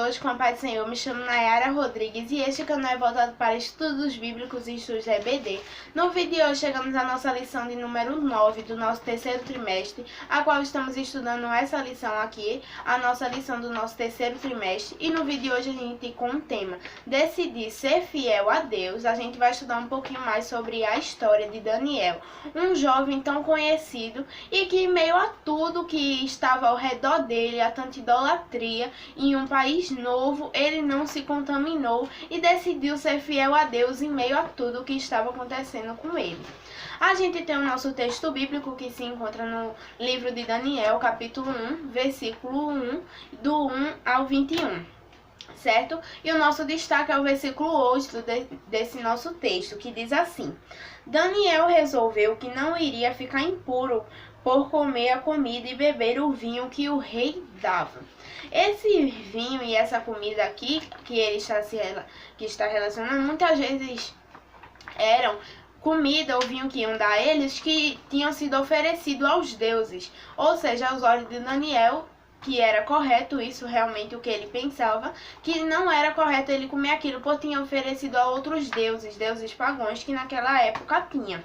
todos, com a paz do Senhor. Me chamo Nayara Rodrigues e este canal é voltado para estudos bíblicos e estudos EBD. No vídeo de hoje chegamos à nossa lição de número 9 do nosso terceiro trimestre, a qual estamos estudando essa lição aqui, a nossa lição do nosso terceiro trimestre. E no vídeo de hoje a gente, com o tema Decidir Ser Fiel a Deus, a gente vai estudar um pouquinho mais sobre a história de Daniel, um jovem tão conhecido e que, em meio a tudo que estava ao redor dele, a tanta idolatria, em um país novo, ele não se contaminou e decidiu ser fiel a Deus em meio a tudo o que estava acontecendo com ele. A gente tem o nosso texto bíblico que se encontra no livro de Daniel, capítulo 1, versículo 1, do 1 ao 21. Certo? E o nosso destaque é o versículo 8 desse nosso texto, que diz assim: Daniel resolveu que não iria ficar impuro por comer a comida e beber o vinho que o rei dava. Esse vinho e essa comida aqui, que ele está relacionando, muitas vezes eram comida ou vinho que iam dar a eles que tinham sido oferecido aos deuses, ou seja, aos olhos de Daniel, que era correto isso, realmente o que ele pensava, que não era correto ele comer aquilo, porque tinha oferecido a outros deuses, deuses pagãos que naquela época tinha,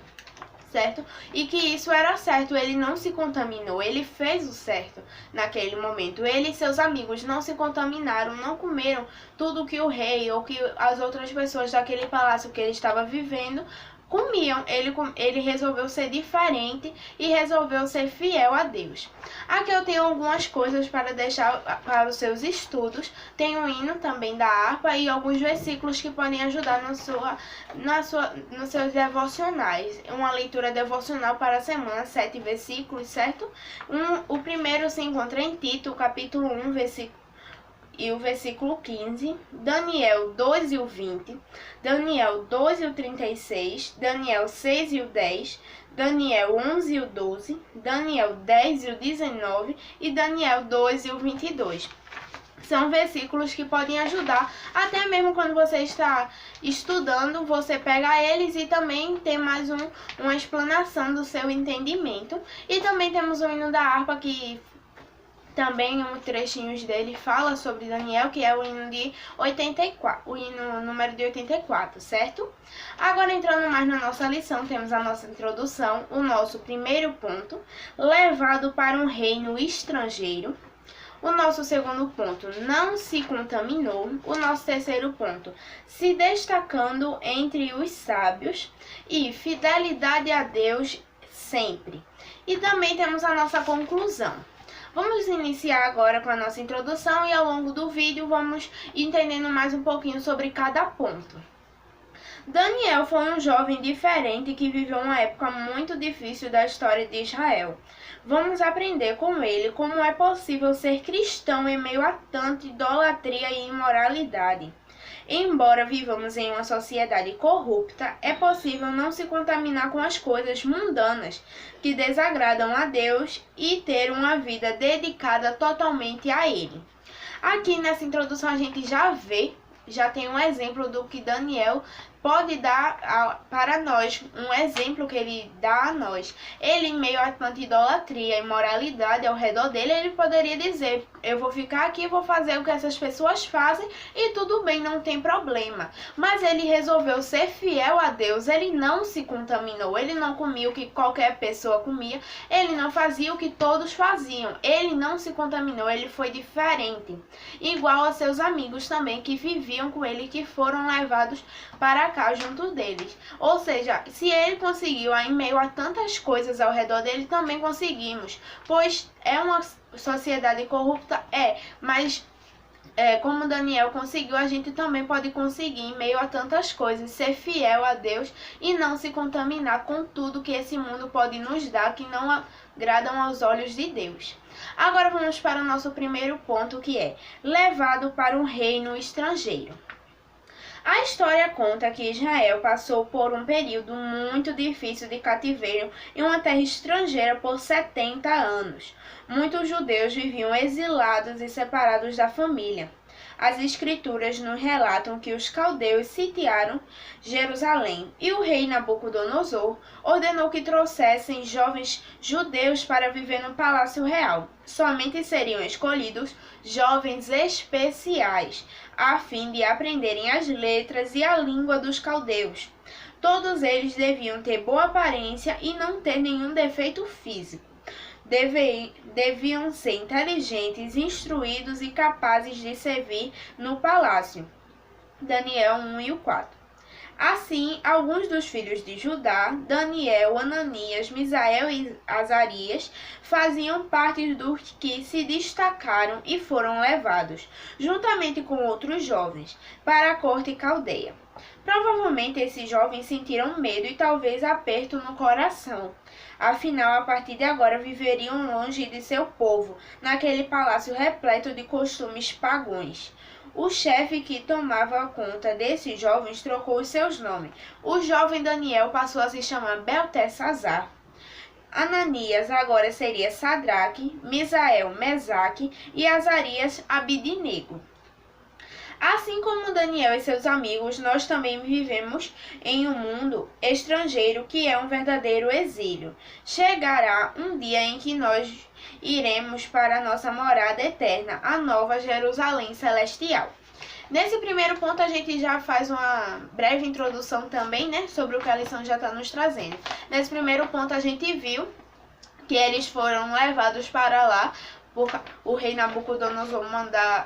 certo? E que isso era certo, ele não se contaminou, ele fez o certo naquele momento. Ele e seus amigos não se contaminaram, não comeram tudo que o rei ou que as outras pessoas daquele palácio que ele estava vivendo comiam. Ele resolveu ser diferente e resolveu ser fiel a Deus. Aqui eu tenho algumas coisas para deixar para os seus estudos. Tem um hino também da harpa e alguns versículos que podem ajudar nos seus devocionais. Uma leitura devocional para a semana, 7 versículos, certo? O primeiro se encontra em Tito, capítulo 1, o versículo 15, Daniel 2 e o 20, Daniel 2 e o 36, Daniel 6 e o 10, Daniel 11 e o 12, Daniel 10 e o 19 e Daniel 2 e o 22. São versículos que podem ajudar, até mesmo quando você está estudando, você pega eles e também tem mais uma explanação do seu entendimento. E também temos o hino da harpa que também um trechinhos dele fala sobre Daniel, que é o hino de 84, o hino número de 84, certo? Agora, entrando mais na nossa lição, temos a nossa introdução, o nosso primeiro ponto, levado para um reino estrangeiro. O nosso segundo ponto, não se contaminou. O nosso terceiro ponto, se destacando entre os sábios. E fidelidade a Deus sempre. E também temos a nossa conclusão. Vamos iniciar agora com a nossa introdução e ao longo do vídeo vamos entendendo mais um pouquinho sobre cada ponto. Daniel foi um jovem diferente que viveu uma época muito difícil da história de Israel. Vamos aprender com ele como é possível ser cristão em meio a tanta idolatria e imoralidade. Embora vivamos em uma sociedade corrupta, é possível não se contaminar com as coisas mundanas que desagradam a Deus e ter uma vida dedicada totalmente a Ele. Aqui nessa introdução a gente já tem um exemplo do que Daniel pode dar para nós, um exemplo que ele dá a nós. Ele, em meio a tanta idolatria e imoralidade ao redor dele, ele poderia dizer: eu vou ficar aqui, vou fazer o que essas pessoas fazem e tudo bem, não tem problema. Mas ele resolveu ser fiel a Deus, ele não se contaminou, ele não comia o que qualquer pessoa comia, ele não fazia o que todos faziam, ele não se contaminou, ele foi diferente. Igual a seus amigos também que viviam com ele, que foram levados para cá junto deles. Ou seja, se ele conseguiu em meio a tantas coisas ao redor dele, também conseguimos. Pois é uma sociedade corrupta, mas como Daniel conseguiu, a gente também pode conseguir em meio a tantas coisas, ser fiel a Deus e não se contaminar com tudo que esse mundo pode nos dar, que não agradam aos olhos de Deus. Agora vamos para o nosso primeiro ponto, que é levado para um reino estrangeiro. A história conta que Israel passou por um período muito difícil de cativeiro em uma terra estrangeira por 70 anos. Muitos judeus viviam exilados e separados da família. As escrituras nos relatam que os caldeus sitiaram Jerusalém e o rei Nabucodonosor ordenou que trouxessem jovens judeus para viver no palácio real. Somente seriam escolhidos jovens especiais, a fim de aprenderem as letras e a língua dos caldeus. Todos eles deviam ter boa aparência e não ter nenhum defeito físico. Deviam ser inteligentes, instruídos e capazes de servir no palácio. Daniel 1 e 4. Assim, alguns dos filhos de Judá, Daniel, Ananias, Misael e Azarias, faziam parte dos que se destacaram e foram levados, juntamente com outros jovens, para a corte caldeia. Provavelmente esses jovens sentiram medo e talvez aperto no coração. Afinal, a partir de agora viveriam longe de seu povo, naquele palácio repleto de costumes pagãos. O chefe que tomava conta desses jovens trocou os seus nomes. O jovem Daniel passou a se chamar Beltesazar. Ananias agora seria Sadraque, Misael Mesaque e Azarias Abidinego. Assim como Daniel e seus amigos, nós também vivemos em um mundo estrangeiro que é um verdadeiro exílio. Chegará um dia em que nós iremos para a nossa morada eterna, a Nova Jerusalém Celestial. Nesse primeiro ponto a gente já faz uma breve introdução também, né, sobre o que a lição já está nos trazendo. Nesse primeiro ponto a gente viu que eles foram levados para lá. O rei Nabucodonosor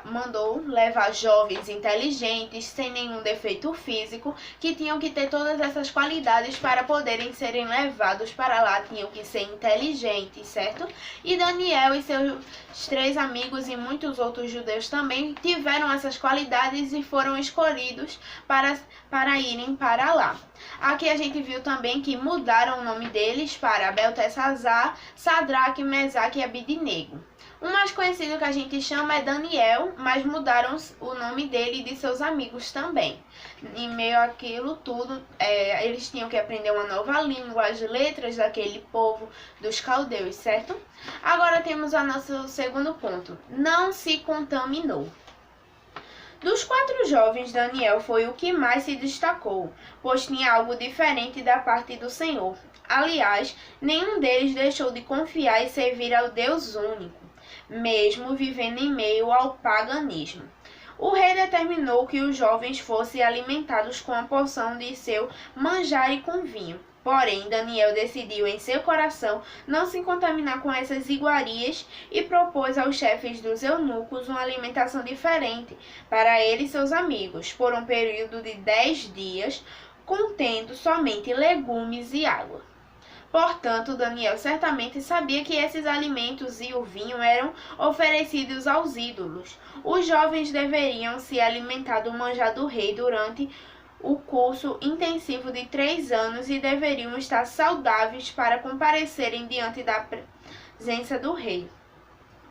mandou levar jovens inteligentes, sem nenhum defeito físico, que tinham que ter todas essas qualidades para poderem serem levados para lá, tinham que ser inteligentes, certo? E Daniel e seus 3 amigos e muitos outros judeus também tiveram essas qualidades e foram escolhidos para irem para lá. Aqui a gente viu também que mudaram o nome deles para Beltesazar, Sadraque, Mesaque e Abidinego. O mais conhecido que a gente chama é Daniel, mas mudaram o nome dele e de seus amigos também. Em meio àquilo tudo, eles tinham que aprender uma nova língua, as letras daquele povo dos caldeus, certo? Agora temos o nosso segundo ponto. Não se contaminou. Dos 4 jovens, Daniel foi o que mais se destacou, pois tinha algo diferente da parte do Senhor. Aliás, nenhum deles deixou de confiar e servir ao Deus único, mesmo vivendo em meio ao paganismo. O rei determinou que os jovens fossem alimentados com a porção de seu manjar e com vinho. Porém, Daniel decidiu em seu coração não se contaminar com essas iguarias e propôs aos chefes dos eunucos uma alimentação diferente para ele e seus amigos, por um período de 10 dias, contendo somente legumes e água. Portanto, Daniel certamente sabia que esses alimentos e o vinho eram oferecidos aos ídolos. Os jovens deveriam se alimentar do manjar do rei durante o curso intensivo de 3 anos e deveriam estar saudáveis para comparecerem diante da presença do rei.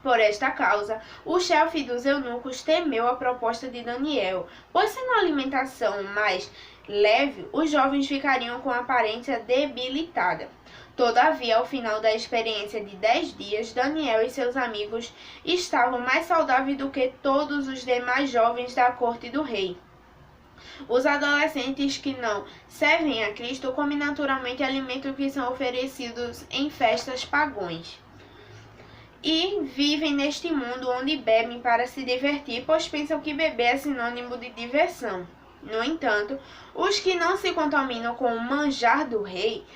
Por esta causa, o chefe dos eunucos temeu a proposta de Daniel, pois sendo a alimentação mais leve, os jovens ficariam com a aparência debilitada. Todavia, ao final da experiência de 10 dias, Daniel e seus amigos estavam mais saudáveis do que todos os demais jovens da corte do rei. Os adolescentes que não servem a Cristo comem naturalmente alimentos que são oferecidos em festas pagãs e vivem neste mundo onde bebem para se divertir, pois pensam que beber é sinônimo de diversão. No entanto, os que não se contaminam com o manjar do rei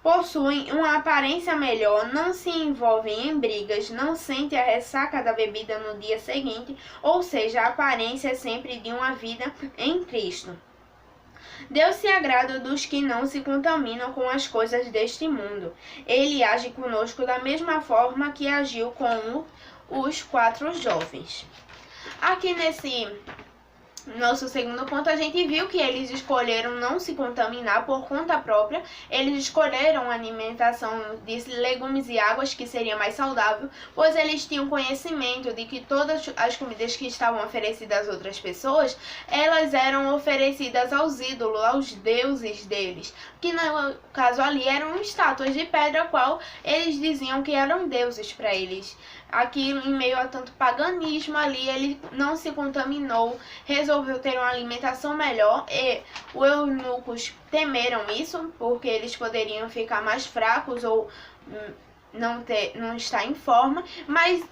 possuem uma aparência melhor, não se envolvem em brigas, não sentem a ressaca da bebida no dia seguinte, ou seja, a aparência é sempre de uma vida em Cristo. Deus se agrada dos que não se contaminam com as coisas deste mundo. Ele age conosco da mesma forma que agiu com os 4 jovens. Aqui Nosso segundo ponto, a gente viu que eles escolheram não se contaminar por conta própria. Eles escolheram a alimentação de legumes e águas, que seria mais saudável, pois eles tinham conhecimento de que todas as comidas que estavam oferecidas às outras pessoas, elas eram oferecidas aos ídolos, aos deuses deles, que no caso ali eram estátuas de pedra, qual eles diziam que eram deuses para eles. Aqui, em meio a tanto paganismo ali, ele não se contaminou, resolveu ter uma alimentação melhor, e os eunucos temeram isso, porque eles poderiam ficar mais fracos ou não estar em forma, mas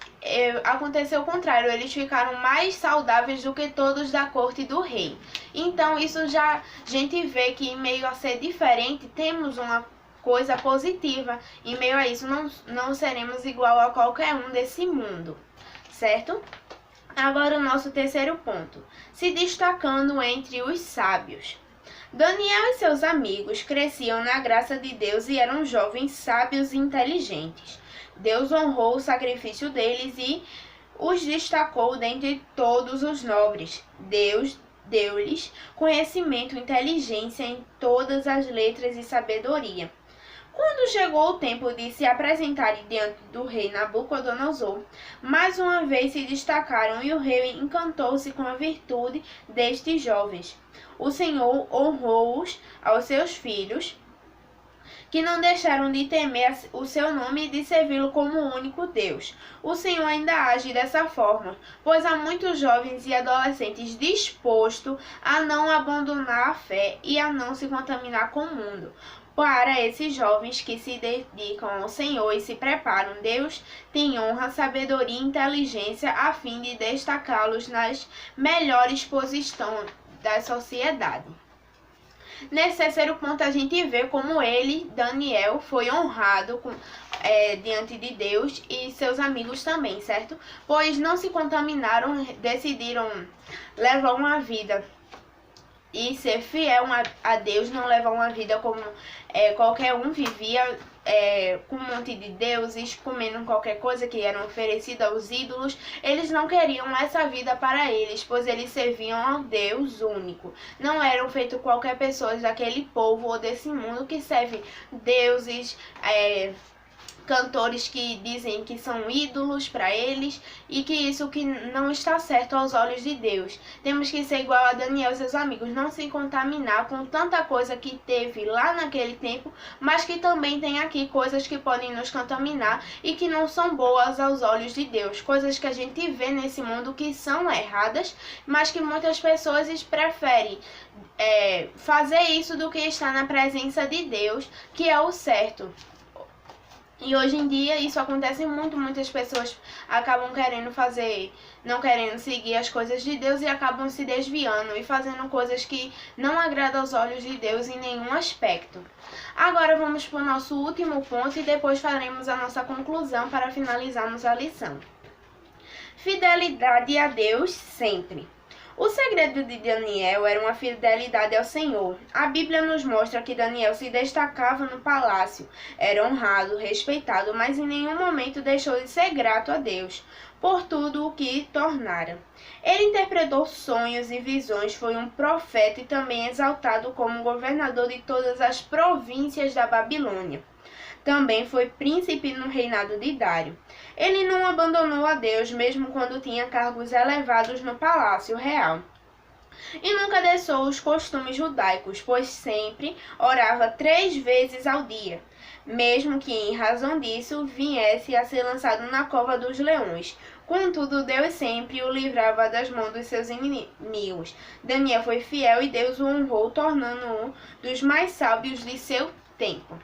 aconteceu o contrário, eles ficaram mais saudáveis do que todos da corte do rei. Então isso já a gente vê que, em meio a ser diferente, temos uma coisa positiva. Em meio a isso, não seremos igual a qualquer um desse mundo, certo? Agora o nosso terceiro ponto, se destacando entre os sábios. Daniel e seus amigos cresciam na graça de Deus e eram jovens sábios e inteligentes. Deus honrou o sacrifício deles e os destacou dentre todos os nobres. Deus deu-lhes conhecimento e inteligência em todas as letras e sabedoria. Quando chegou o tempo de se apresentarem diante do rei Nabucodonosor, mais uma vez se destacaram e o rei encantou-se com a virtude destes jovens. O Senhor honrou-os aos seus filhos, que não deixaram de temer o seu nome e de servi-lo como o único Deus. O Senhor ainda age dessa forma, pois há muitos jovens e adolescentes dispostos a não abandonar a fé e a não se contaminar com o mundo. Para esses jovens que se dedicam ao Senhor e se preparam, Deus tem honra, sabedoria e inteligência a fim de destacá-los nas melhores posições da sociedade. Nesse terceiro ponto, a gente vê como ele, Daniel, foi honrado diante de Deus e seus amigos também, certo? Pois não se contaminaram, decidiram levar uma vida e ser fiel a Deus, não levar uma vida como qualquer um vivia, com um monte de deuses, comendo qualquer coisa que era oferecida aos ídolos. Eles não queriam essa vida para eles, pois eles serviam ao Deus único. Não eram feitos qualquer pessoa daquele povo ou desse mundo que serve deuses, cantores que dizem que são ídolos para eles e que isso que não está certo aos olhos de Deus. Temos que ser igual a Daniel e seus amigos, não se contaminar com tanta coisa que teve lá naquele tempo, mas que também tem aqui coisas que podem nos contaminar e que não são boas aos olhos de Deus. Coisas que a gente vê nesse mundo que são erradas, mas que muitas pessoas preferem fazer isso do que estar na presença de Deus, que é o certo. E hoje em dia isso acontece muito, muitas pessoas acabam não querendo seguir as coisas de Deus e acabam se desviando e fazendo coisas que não agradam aos olhos de Deus em nenhum aspecto. Agora vamos para o nosso último ponto e depois faremos a nossa conclusão para finalizarmos a lição. Fidelidade a Deus sempre. O segredo de Daniel era uma fidelidade ao Senhor. A Bíblia nos mostra que Daniel se destacava no palácio, era honrado, respeitado, mas em nenhum momento deixou de ser grato a Deus por tudo o que tornara. Ele interpretou sonhos e visões, foi um profeta e também exaltado como governador de todas as províncias da Babilônia. Também foi príncipe no reinado de Dário. Ele não abandonou a Deus, mesmo quando tinha cargos elevados no palácio real. E nunca deixou os costumes judaicos, pois sempre orava 3 vezes ao dia, mesmo que em razão disso viesse a ser lançado na cova dos leões. Contudo, Deus sempre o livrava das mãos dos seus inimigos. Daniel foi fiel e Deus o honrou, tornando-o um dos mais sábios de seu tempo.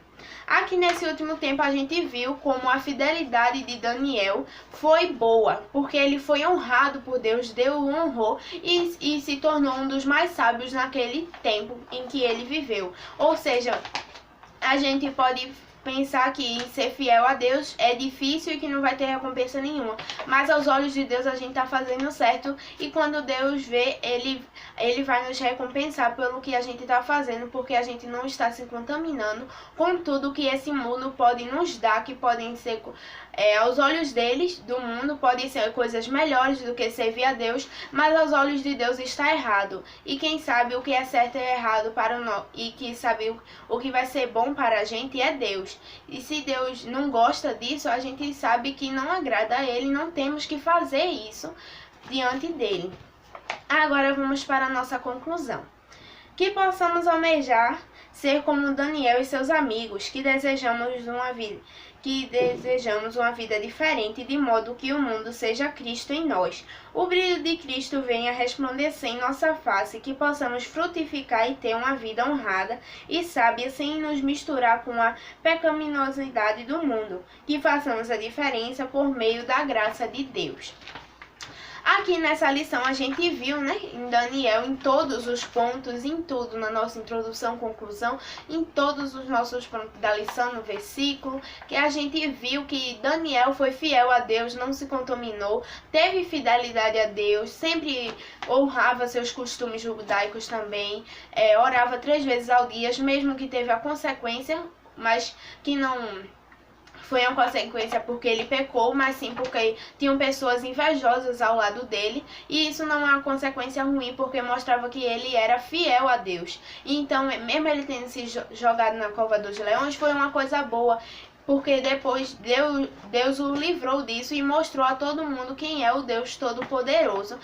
Aqui nesse último tempo a gente viu como a fidelidade de Daniel foi boa, porque ele foi honrado por Deus, Deus o honrou e se tornou um dos mais sábios naquele tempo em que ele viveu. Ou seja, a gente pode pensar que ser fiel a Deus é difícil e que não vai ter recompensa nenhuma. Mas aos olhos de Deus a gente tá fazendo certo, e quando Deus vê, ele vai nos recompensar pelo que a gente tá fazendo, porque a gente não está se contaminando com tudo que esse mundo pode nos dar, que podem ser, aos olhos deles, do mundo, podem ser coisas melhores do que servir a Deus, mas aos olhos de Deus está errado. E quem sabe o que é certo e errado para nós, e que sabe o que vai ser bom para a gente é Deus. E se Deus não gosta disso, a gente sabe que não agrada a Ele, não temos que fazer isso diante dele. Agora vamos para a nossa conclusão. Que possamos almejar ser como Daniel e seus amigos, que desejamos uma vida diferente, de modo que o mundo seja Cristo em nós. O brilho de Cristo venha resplandecer em nossa face, que possamos frutificar e ter uma vida honrada e sábia, sem nos misturar com a pecaminosidade do mundo, que façamos a diferença por meio da graça de Deus. Aqui nessa lição a gente viu, né, em Daniel, em todos os pontos, em tudo, na nossa introdução, conclusão, em todos os nossos pontos da lição, no versículo, que a gente viu que Daniel foi fiel a Deus, não se contaminou, teve fidelidade a Deus, sempre honrava seus costumes judaicos também, orava 3 vezes ao dia, mesmo que teve a consequência, mas que não foi uma consequência porque ele pecou, mas sim porque tinham pessoas invejosas ao lado dele. E isso não é uma consequência ruim, porque mostrava que ele era fiel a Deus. E então, mesmo ele tendo se jogado na cova dos leões, foi uma coisa boa, porque depois Deus o livrou disso e mostrou a todo mundo quem é o Deus Todo-Poderoso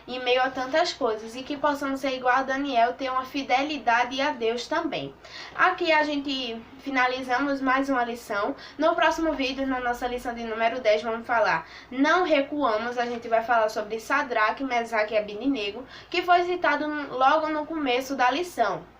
em meio a tantas coisas. E que possamos ser igual a Daniel, ter uma fidelidade a Deus também. Aqui a gente finalizamos mais uma lição. No próximo vídeo, na nossa lição de número 10, vamos falar Não Recuamos. A gente vai falar sobre Sadraque, Mesaque e Abednego, que foi citado logo no começo da lição.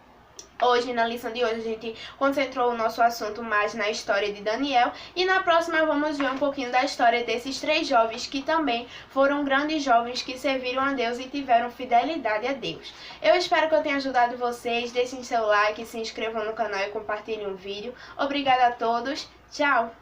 Hoje, na lição de hoje, a gente concentrou o nosso assunto mais na história de Daniel, e na próxima vamos ver um pouquinho da história desses 3 jovens que também foram grandes jovens que serviram a Deus e tiveram fidelidade a Deus. Eu espero que eu tenha ajudado vocês. Deixem seu like, se inscrevam no canal e compartilhem o vídeo. Obrigada a todos. Tchau!